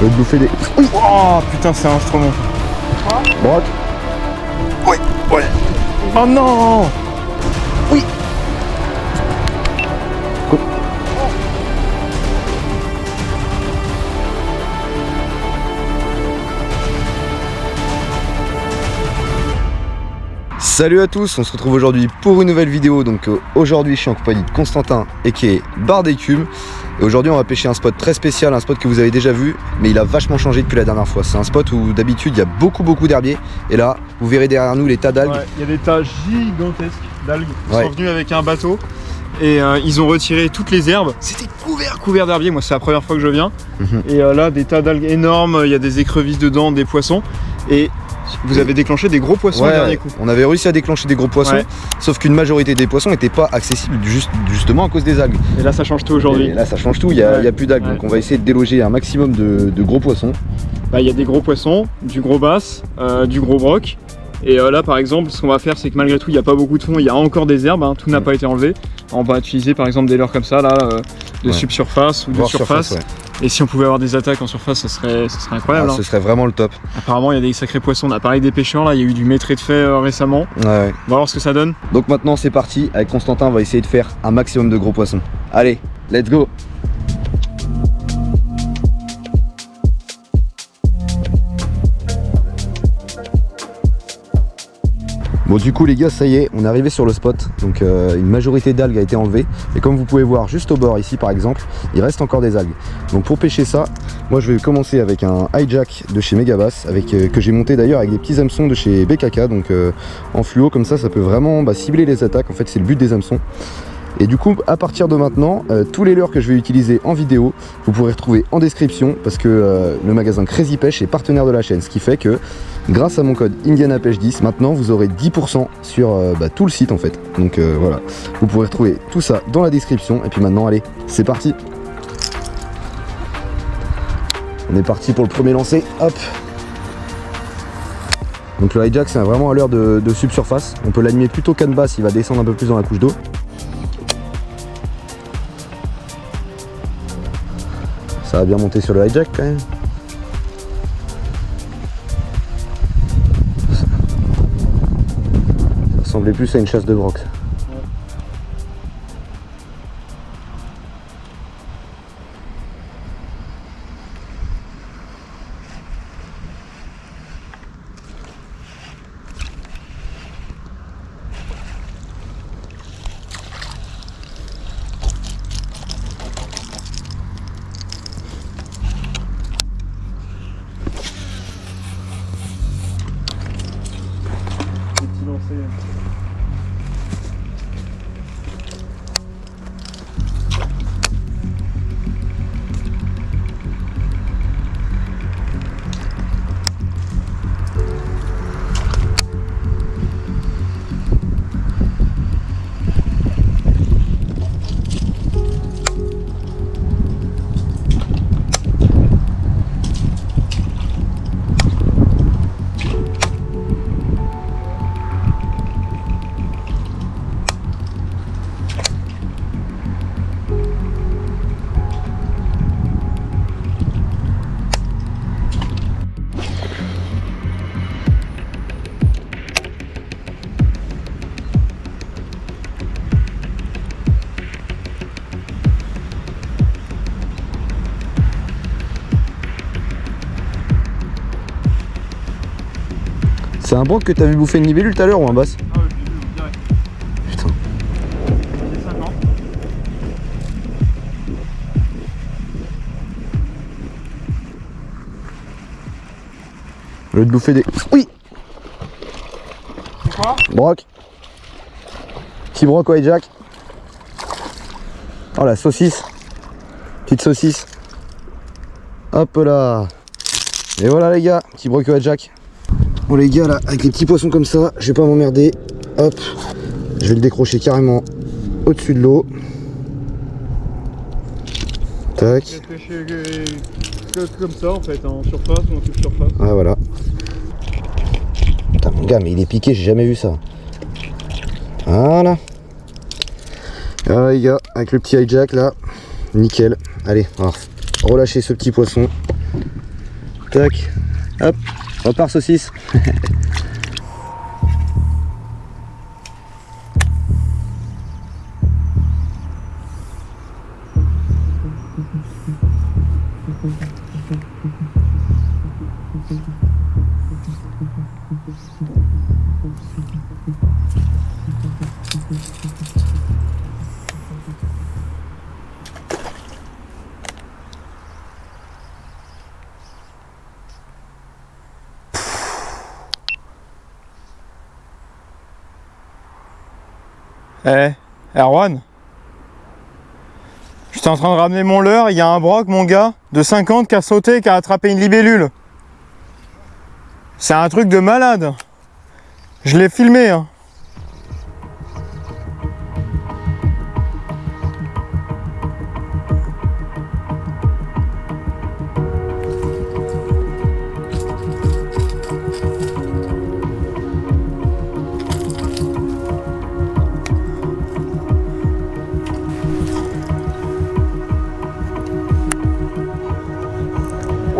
Je vais te bouffer des... Oui. Oh putain, c'est un instrument. Broc. Oui. Ouais. Oh non. Oui. Salut à tous, on se retrouve aujourd'hui pour une nouvelle vidéo. Donc aujourd'hui je suis en compagnie de Constantin aka Barre d'écume. Et aujourd'hui on va pêcher un spot très spécial, un spot que vous avez déjà vu, mais il a vachement changé depuis la dernière fois. C'est un spot où d'habitude il y a beaucoup d'herbiers. Et là vous verrez derrière nous les tas d'algues. Ouais, il y a des tas gigantesques d'algues. Ils Ouais. sont venus avec un bateau et ils ont retiré toutes les herbes. C'était couvert d'herbiers, moi c'est la première fois que je viens. Et là des tas d'algues énormes, il y a des écrevisses dedans, des poissons. Et vous avez déclenché des gros poissons le dernier coup. On avait réussi à déclencher des gros poissons, sauf qu'une majorité des poissons n'étaient pas accessibles justement à cause des algues. Et là ça change tout aujourd'hui. Et là ça change tout, il n'y a plus d'algues, donc on va essayer de déloger un maximum de gros poissons. Bah, il y a des gros poissons, du gros bass, du gros broc. Et là par exemple ce qu'on va faire c'est que malgré tout il n'y a pas beaucoup de fond, il y a encore des herbes, hein, tout n'a pas été enlevé. On va utiliser par exemple des leurres comme ça là, de subsurface ou de surface. Et si on pouvait avoir des attaques en surface, ça serait incroyable. Ah, ce serait vraiment le top. Apparemment il y a des sacrés poissons, on a parlé des pêcheurs là, il y a eu du maître de fait récemment. Ouais. On va voir ce que ça donne. Donc maintenant c'est parti, avec Constantin on va essayer de faire un maximum de gros poissons. Allez, let's go. Bon du coup les gars, ça y est, on est arrivé sur le spot. Donc une majorité d'algues a été enlevée. Et comme vous pouvez voir juste au bord ici par exemple, il reste encore des algues. Donc pour pêcher ça, moi je vais commencer avec un hijack de chez Megabass, que j'ai monté d'ailleurs avec des petits hameçons de chez BKK. Donc en fluo comme ça peut vraiment cibler les attaques. En fait c'est le but des hameçons. Et du coup à partir de maintenant, tous les leurres que je vais utiliser en vidéo, vous pourrez retrouver en description, parce que le magasin Crazy Pêche est partenaire de la chaîne, ce qui fait que grâce à mon code IndianaPêche10, maintenant vous aurez 10% sur tout le site en fait. Donc voilà, vous pourrez retrouver tout ça dans la description. Et puis maintenant allez, c'est parti. On est parti pour le premier lancer, hop. Donc le hijack c'est vraiment un leurre de subsurface. On peut l'animer plutôt canne basse, il va descendre un peu plus dans la couche d'eau. Ça va bien monter sur le hijack quand même. Ça ressemblait plus à une chasse de broc. C'est un broc que t'as vu bouffer une libellule tout à l'heure ou un bass? Ah ouais, j'ai vu, direct. Putain. C'est 5 ans. Je vais te bouffer des... Oui. C'est quoi? Broc. Petit broc au hijack. Oh la saucisse. Petite saucisse. Hop là. Et voilà les gars, petit broc au hijack. Bon les gars là, avec les petits poissons comme ça, je vais pas m'emmerder. Hop. Je vais le décrocher carrément au-dessus de l'eau. Tac. Je vais pêcher comme ça en fait, en surface ou en subsurface. Ah voilà. Putain mon gars, mais il est piqué, j'ai jamais vu ça. Voilà. Ah les gars, avec le petit hijack là, nickel. Allez, on va relâcher ce petit poisson. Tac. Hop. Repart saucisse. Eh, Erwan, j'étais en train de ramener mon leurre, il y a un broc, mon gars, de 50 qui a sauté, qui a attrapé une libellule. C'est un truc de malade. Je l'ai filmé, hein.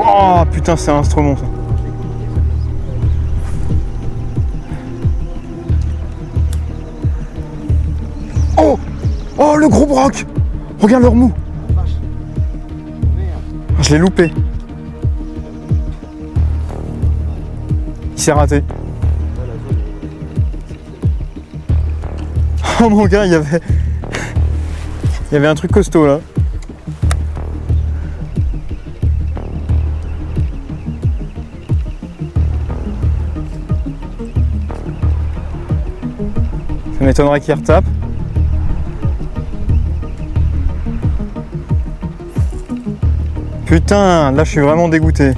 Oh putain, c'est un instrument ça. Oh, oh le gros broc. Regarde leur mou. Je l'ai loupé. Il s'est raté. Oh mon gars, il y avait un truc costaud là. Ça m'étonnerait qu'il retape. Putain, là je suis vraiment dégoûté.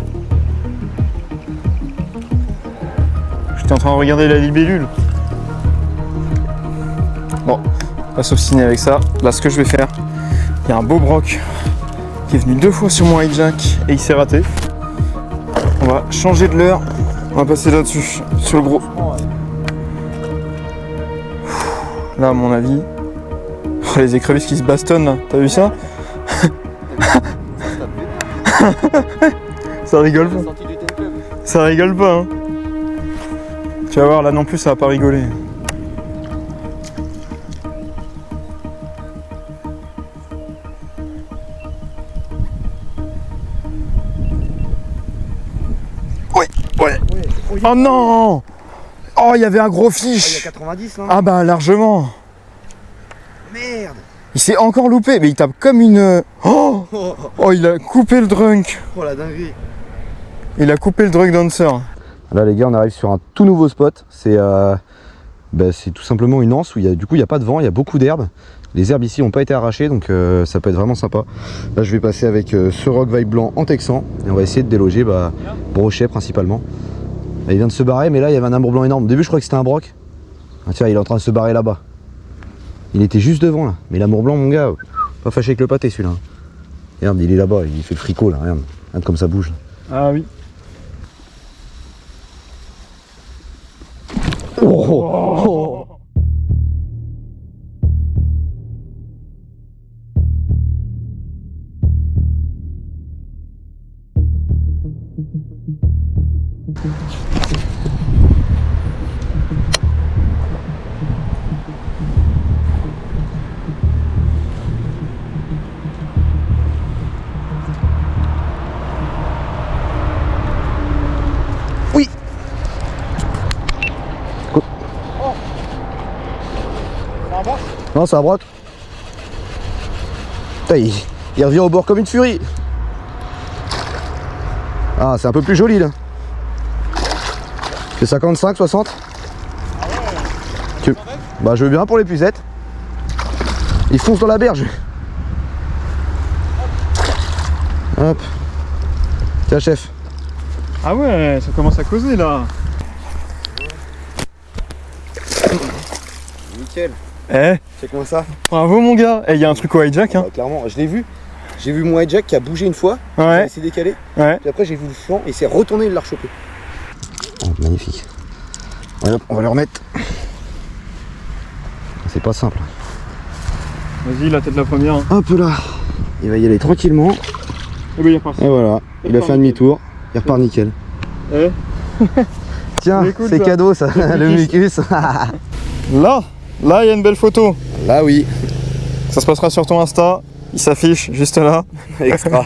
J'étais en train de regarder la libellule. Bon, on va pas s'obstiner avec ça. Là ce que je vais faire, il y a un beau broc qui est venu 2 fois sur mon hijack et il s'est raté. On va changer de leurre. On va passer là-dessus, sur le gros. Là, à mon avis, oh, les écrevisses qui se bastonnent là, t'as vu ça? Ça rigole pas. Ça rigole pas, hein. Tu vas voir, là non plus, ça va pas rigoler. Ouais, ouais. Oh non! Oh, il y avait un gros fiche. Il y a 90 là. Ah bah largement. Merde. Il s'est encore loupé, mais il tape comme une... Oh, oh, il a coupé le drunk. Oh la dinguerie. Il a coupé le drunk dancer. Là les gars, on arrive sur un tout nouveau spot. C'est tout simplement une anse où il y a pas de vent, il y a beaucoup d'herbes. Les herbes ici n'ont pas été arrachées, donc ça peut être vraiment sympa. Là je vais passer avec ce rock vibe blanc en texan et on va essayer de déloger brochet principalement. Là, il vient de se barrer, mais là il y avait un amour blanc énorme. Au début je croyais que c'était un broc. Ah, tiens, il est en train de se barrer là-bas. Il était juste devant là. Mais l'amour blanc, mon gars, pas fâché avec le pâté celui-là. Regarde, il est là-bas, il fait le fricot là, regarde. Regarde comme ça bouge. Ah oui. Oh. Oui. Non, c'est un broc. Putain, il revient au bord comme une furie. Ah, c'est un peu plus joli là. C'est 55, 60. Bah, je veux bien pour les pucettes. Il fonce dans la berge. Hop. Tiens, chef. Ah ouais, ça commence à causer là. Nickel. Eh, C'est comment ça? bravo mon gars. Eh, il y a un truc au hijack, hein. Bah, clairement, je l'ai vu. J'ai vu mon hijack qui a bougé une fois. Ouais. Il s'est décalé. Ouais. Puis après, j'ai vu le flanc et il s'est retourné, il l'a rechopé. Oh, magnifique. Allez, hop, on va le remettre. C'est pas simple. Vas-y, la tête la première. Hein. Hop là. Il va y aller tranquillement. Et ben il est reparti. Et voilà, il a fait un demi-tour. Il repart nickel. Eh Tiens, C'est cool, c'est ça. cadeau ça, le mucus. Là, il y a une belle photo. Là oui. Ça se passera sur ton Insta. Il s'affiche juste là. Extra.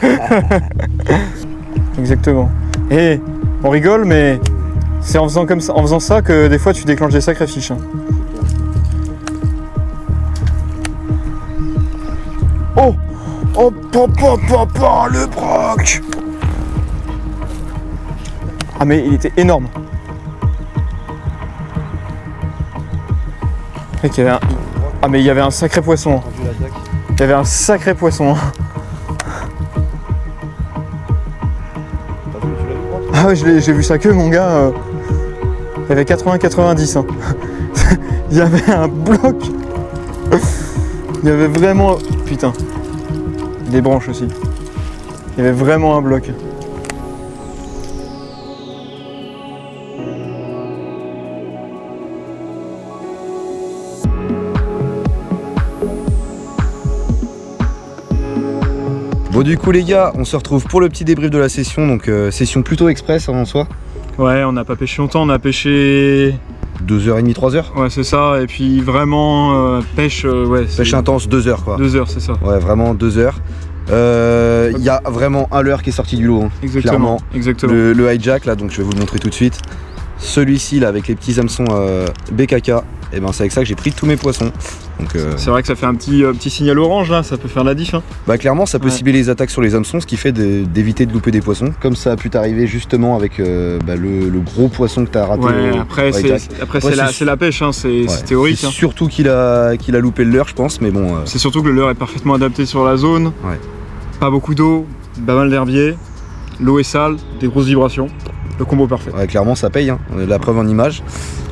Exactement. Et on rigole, mais c'est en faisant ça que des fois tu déclenches des sacrées fiches. Hein. Oh, oh, le broc. Ah mais il était énorme. Mec, ah mais il y avait un sacré poisson. Il y avait un sacré poisson. Ah ouais, j'ai vu sa queue, mon gars. Il y avait 80-90. Hein. Il y avait un bloc. Il y avait vraiment... Putain. Des branches aussi. Il y avait vraiment un bloc. Bon du coup les gars, on se retrouve pour le petit débrief de la session, donc session plutôt express en soi. Ouais, on n'a pas pêché longtemps, on a pêché... 2h30, 3h. Ouais, c'est ça, et puis vraiment pêche... ouais, Pêche intense, 2h quoi. 2 heures, c'est ça. Ouais, vraiment 2h. Il y a vraiment un leurre qui est sorti du lot, hein, Exactement, clairement. exactement. Le hijack là, donc je vais vous le montrer tout de suite. Celui-ci là avec les petits hameçons BKK, et ben c'est avec ça que j'ai pris tous mes poissons. Donc, C'est vrai que ça fait un petit signal orange là, ça peut faire la diff. Hein. bah clairement ça peut cibler les attaques sur les hameçons, ce qui fait d'éviter de louper des poissons, comme ça a pu t'arriver justement avec le gros poisson que t'as raté. Ouais, après c'est la pêche, hein, c'est théorique. C'est hein. surtout qu'il a loupé le leurre je pense, mais bon. C'est surtout que le leurre est parfaitement adapté sur la zone. Ouais. Pas beaucoup d'eau, pas mal d'herbier, l'eau est sale, des grosses vibrations. Le combo parfait. Ouais, clairement ça paye, hein. La preuve en image.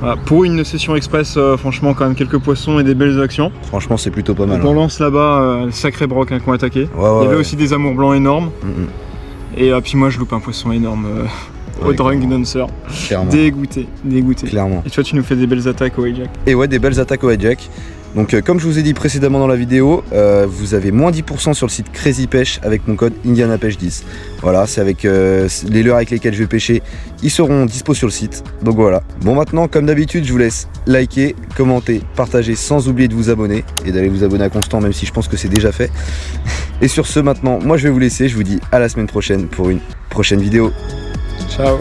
Voilà, pour une session express, franchement quand même quelques poissons et des belles actions. Franchement c'est plutôt pas mal. On lance là-bas, sacré broc hein, qui ont attaqué. Ouais, Il y avait aussi des amours blancs énormes. Et puis moi je loupe un poisson énorme au drunk dancer. Clairement. Dégoûté. Clairement. Et toi tu nous fais des belles attaques au hijack. Et ouais, des belles attaques au hijack. Donc comme je vous ai dit précédemment dans la vidéo, vous avez moins 10% sur le site Crazy Pêche avec mon code IndianaPêche10. Voilà, c'est avec les leurres avec lesquels je vais pêcher, ils seront dispo sur le site. Donc voilà. Bon maintenant, comme d'habitude, je vous laisse liker, commenter, partager sans oublier de vous abonner et d'aller vous abonner à Constant, même si je pense que c'est déjà fait. Et sur ce maintenant, moi je vais vous laisser, je vous dis à la semaine prochaine pour une prochaine vidéo. Ciao.